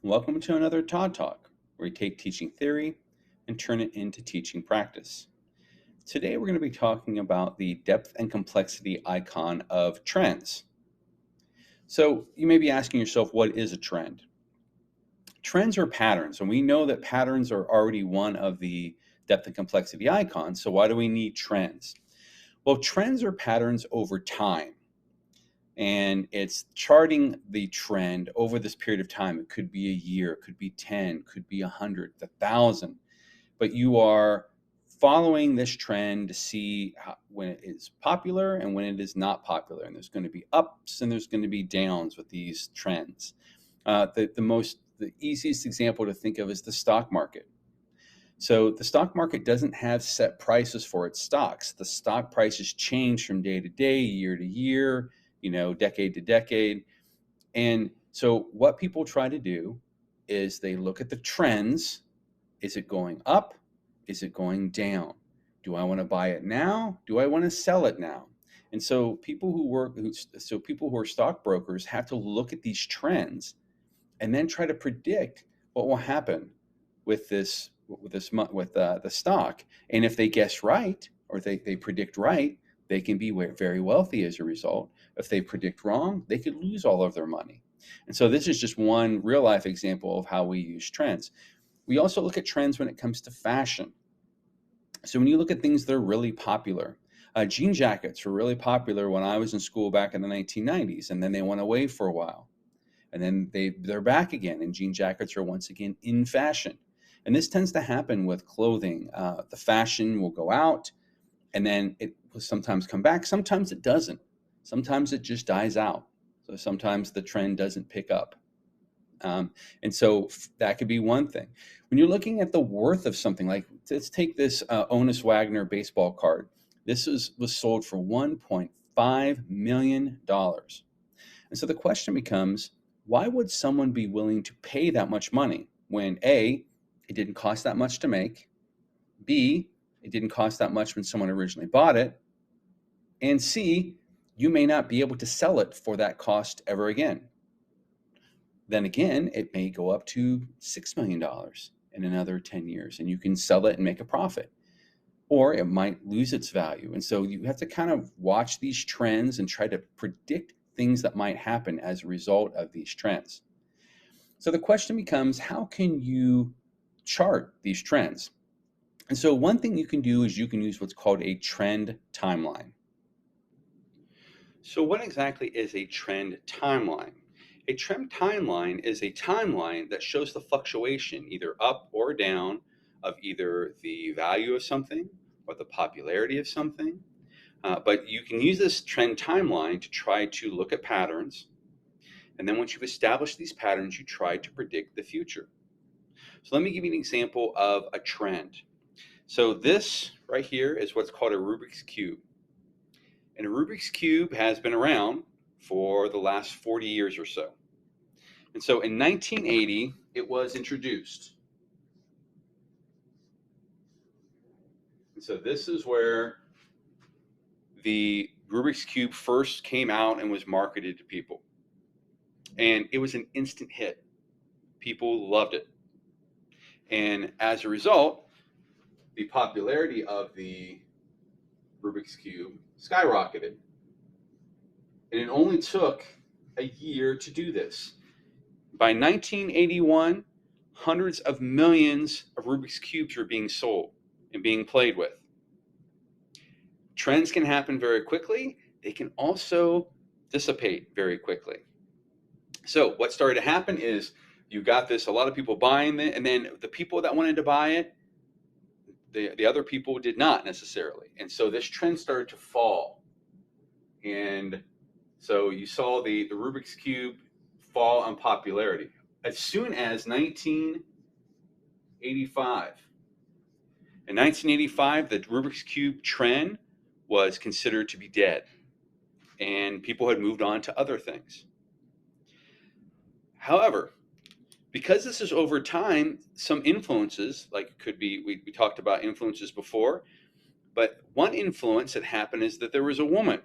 Welcome to another Todd Talk, where we take teaching theory and turn it into teaching practice. Today we're going to be talking about the depth and complexity icon of trends. So you may be asking yourself, what is a trend? Trends are patterns, and we know that patterns are already one of the depth and complexity icons, so why do we need trends? Well, trends are patterns over time. And it's charting the trend over this period of time. It could be a year, it could be 10, could be 100, 1,000. But you are following this trend to see when it is popular and when it is not popular. And there's going to be ups and there's going to be downs with these trends. The easiest example to think of is the stock market. So the stock market doesn't have set prices for its stocks. The stock prices change from day to day, year to year, decade to decade. And so what people try to do is they look at the trends. Is it going up? Is it going down? Do I want to buy it now? Do I want to sell it now? And so people who are stockbrokers have to look at these trends and then try to predict what will happen with the stock. And if they guess right, or they predict right, they can be very wealthy as a result. If they predict wrong, they could lose all of their money. And so this is just one real life example of how we use trends. We also look at trends when it comes to fashion. So when you look at things that are really popular, jean jackets were really popular when I was in school back in the 1990s, and then they went away for a while. And then they're back again, and jean jackets are once again in fashion. And this tends to happen with clothing. The fashion will go out, and then it will sometimes come back. Sometimes it doesn't. Sometimes it just dies out. So sometimes the trend doesn't pick up. And so that could be one thing. When you're looking at the worth of something, like let's take this Honus Wagner baseball card. This was sold for $1.5 million. And so the question becomes, why would someone be willing to pay that much money when A, it didn't cost that much to make, B, it didn't cost that much when someone originally bought it, and C, you may not be able to sell it for that cost ever again. Then again, it may go up to $6 million in another 10 years, and you can sell it and make a profit. Or it might lose its value. And so you have to kind of watch these trends and try to predict things that might happen as a result of these trends. So the question becomes, how can you chart these trends? And so one thing you can do is you can use what's called a trend timeline. So what exactly is a trend timeline? A trend timeline is a timeline that shows the fluctuation, either up or down, of either the value of something or the popularity of something. But you can use this trend timeline to try to look at patterns. And then once you've established these patterns, you try to predict the future. So let me give you an example of a trend. So this right here is what's called a Rubik's Cube. And a Rubik's Cube has been around for the last 40 years or so. And so in 1980, it was introduced. And so this is where the Rubik's Cube first came out and was marketed to people. And it was an instant hit. People loved it. And as a result, the popularity of the Rubik's Cube skyrocketed. And it only took a year to do this. By 1981, hundreds of millions of Rubik's Cubes were being sold and being played with. Trends can happen very quickly. They can also dissipate very quickly. So what started to happen is you got a lot of people buying it, and then the people that wanted to buy it, the other people did not necessarily. And so this trend started to fall. And so you saw the Rubik's Cube fall in popularity. As soon as 1985. In 1985, the Rubik's Cube trend was considered to be dead, and people had moved on to other things. However, because this is over time, some influences, like could be, we talked about influences before, but one influence that happened is that there was a woman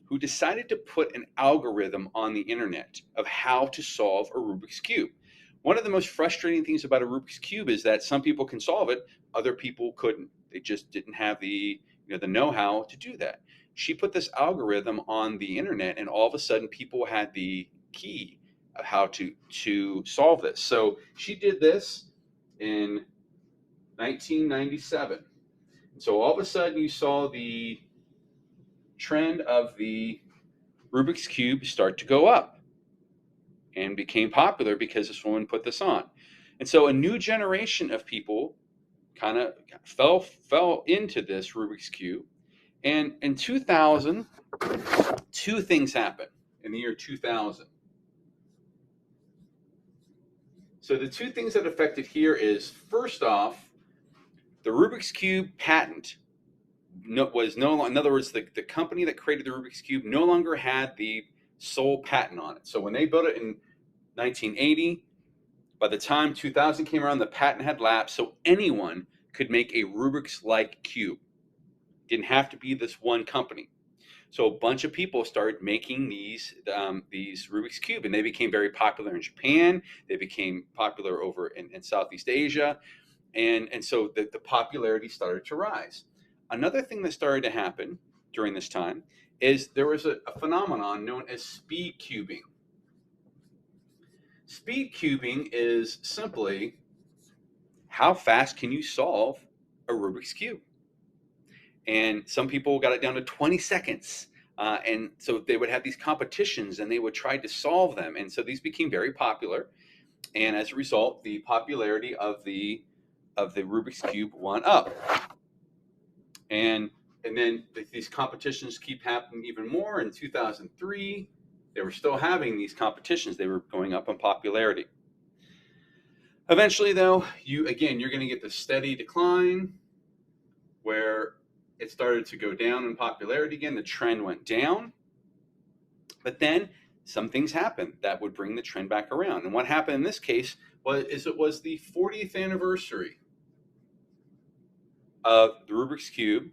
who decided to put an algorithm on the internet of how to solve a Rubik's Cube. One of the most frustrating things about a Rubik's Cube is that some people can solve it, other people couldn't. They just didn't have the know-how to do that. She put this algorithm on the internet, and all of a sudden people had the key of how to solve this. So she did this in 1997. So all of a sudden you saw the trend of the Rubik's Cube start to go up and became popular because this woman put this on. And so a new generation of people kind of fell into this Rubik's Cube. And in 2000, two things happened in the year 2000. So the two things that affected here is, first off, the Rubik's Cube patent was no longer, in other words, the company that created the Rubik's Cube no longer had the sole patent on it. So when they built it in 1980, by the time 2000 came around, the patent had lapsed, so anyone could make a Rubik's-like cube. Didn't have to be this one company. So a bunch of people started making these Rubik's Cube, and they became very popular in Japan. They became popular over in Southeast Asia, and so the popularity started to rise. Another thing that started to happen during this time is there was a phenomenon known as speed cubing. Speed cubing is simply how fast can you solve a Rubik's Cube? And some people got it down to 20 seconds. And so they would have these competitions and they would try to solve them. And so these became very popular. And as a result, the popularity of the Rubik's Cube went up. And then these competitions keep happening even more. In 2003, they were still having these competitions. They were going up in popularity. Eventually, though, you're going to get the steady decline where it started to go down in popularity again. The trend went down. But then some things happened that would bring the trend back around. And what happened in this case it was the 40th anniversary of the Rubik's Cube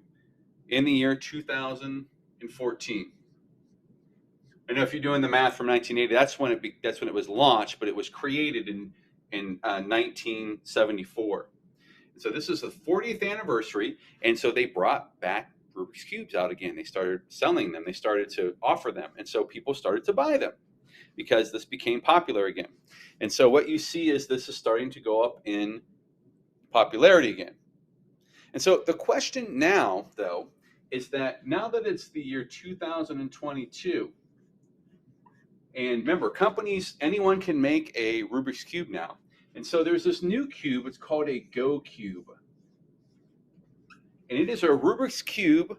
in the year 2014. I know if you're doing the math from 1980, that's when it was launched, but it was created in 1974. So this is the 40th anniversary, and so they brought back Rubik's Cubes out again. They started selling them. They started to offer them, and so people started to buy them because this became popular again. And so what you see is this is starting to go up in popularity again. And so the question now, though, is that now that it's the year 2022, and remember, anyone can make a Rubik's Cube now. And so there's this new cube, it's called a Go Cube. And it is a Rubik's Cube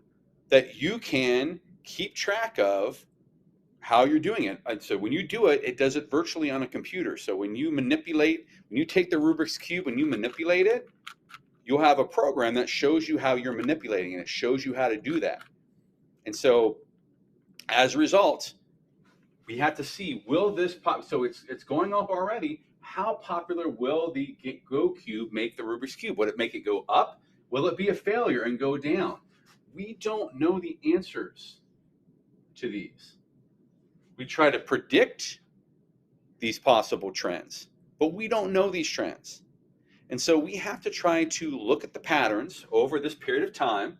that you can keep track of how you're doing it. And so when you do it, it does it virtually on a computer. So when you take the Rubik's Cube and you manipulate it, you'll have a program that shows you how you're manipulating it. It shows you how to do that. And so as a result, we have to see, will this pop? So it's going up already. How popular will the Go Cube make the Rubik's Cube? Would it make it go up? Will it be a failure and go down? We don't know the answers to these. We try to predict these possible trends, but we don't know these trends. And so we have to try to look at the patterns over this period of time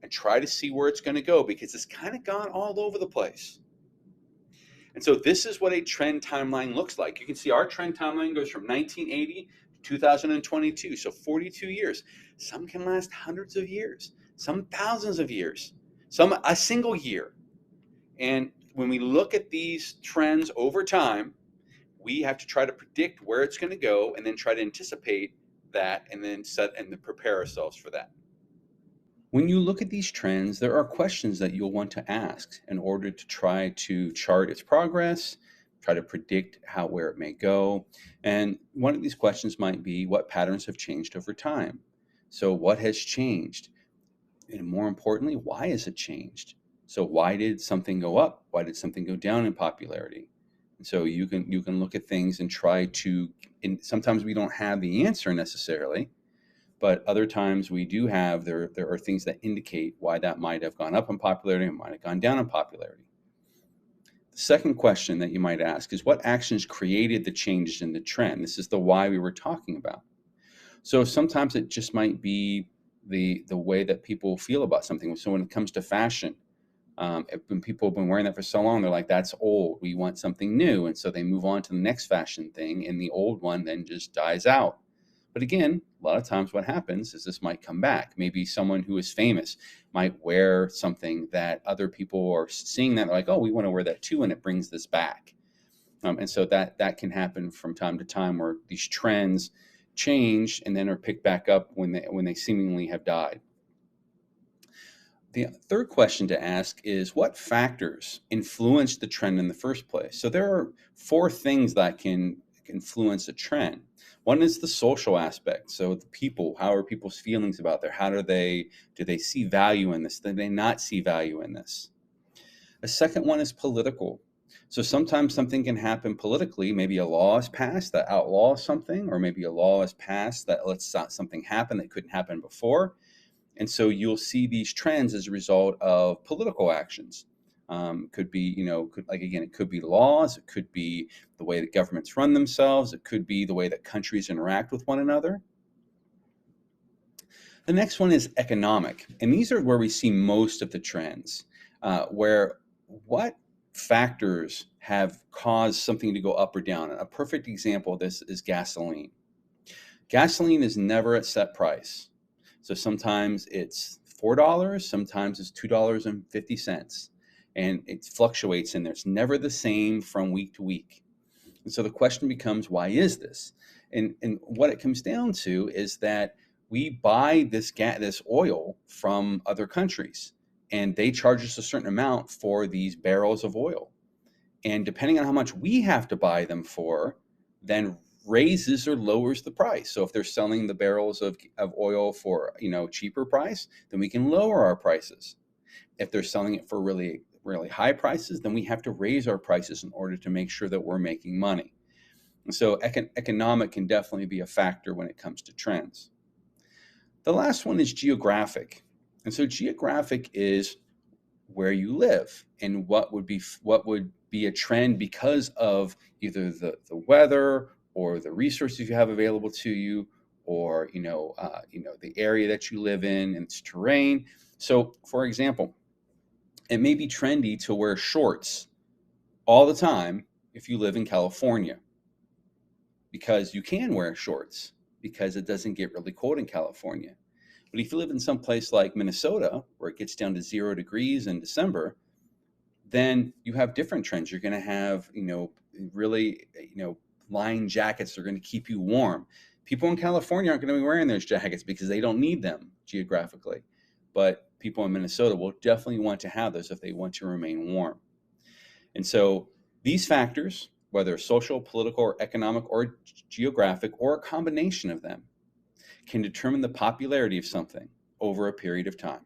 and try to see where it's going to go, because it's kind of gone all over the place. And so this is what a trend timeline looks like. You can see our trend timeline goes from 1980 to 2022, so 42 years. Some can last hundreds of years, some thousands of years, some a single year. And when we look at these trends over time, we have to try to predict where it's going to go and then try to anticipate that and then prepare ourselves for that. When you look at these trends, there are questions that you'll want to ask in order to try to chart its progress, try to predict where it may go. And one of these questions might be, what patterns have changed over time? So what has changed? And more importantly, why has it changed? So why did something go up? Why did something go down in popularity? And so you can look at things and try to, and sometimes we don't have the answer necessarily, but other times we do have, there are things that indicate why that might have gone up in popularity and might have gone down in popularity. The second question that you might ask is, what actions created the changes in the trend? This is the why we were talking about. So sometimes it just might be the way that people feel about something. So when it comes to fashion, when people have been wearing that for so long, they're like, that's old. We want something new. And so they move on to the next fashion thing, and the old one then just dies out. But again, a lot of times what happens is this might come back. Maybe someone who is famous might wear something that other people are seeing that they're like, oh, we want to wear that too, and it brings this back. And so that can happen from time to time, where these trends change and then are picked back up when they seemingly have died. The third question to ask is, what factors influence the trend in the first place? So there are four things that can influence a trend. One is the social aspect. So the people, how are people's feelings about there? How do they see value in this? Do they not see value in this? A second one is political. So sometimes something can happen politically. Maybe a law is passed that outlaws something, or maybe a law is passed that lets something happen that couldn't happen before. And so you'll see these trends as a result of political actions. Could be, it could be laws, it could be the way that governments run themselves, it could be the way that countries interact with one another. The next one is economic, and these are where we see most of the trends, where what factors have caused something to go up or down. A perfect example of this is gasoline. Gasoline is never at set price. So sometimes it's $4, sometimes it's $2.50, and it fluctuates in there. It's never the same from week to week. And so the question becomes, why is this? And what it comes down to is that we buy this oil from other countries, and they charge us a certain amount for these barrels of oil. And depending on how much we have to buy them for, then raises or lowers the price. So if they're selling the barrels of oil for cheaper price, then we can lower our prices. If they're selling it for really, really high prices, then we have to raise our prices in order to make sure that we're making money. And so economic can definitely be a factor when it comes to trends. The last one is geographic. And so geographic is where you live and what would be a trend because of either the weather or the resources you have available to you, or the area that you live in and its terrain. So, for example, it may be trendy to wear shorts all the time if you live in California, because you can wear shorts because it doesn't get really cold in California. But if you live in some place like Minnesota, where it gets down to 0 degrees in December, then you have different trends. You're going to have, really, lined jackets that are going to keep you warm. People in California aren't going to be wearing those jackets because they don't need them geographically. But people in Minnesota will definitely want to have those if they want to remain warm. And so these factors, whether social, political, or economic, or geographic, or a combination of them, can determine the popularity of something over a period of time.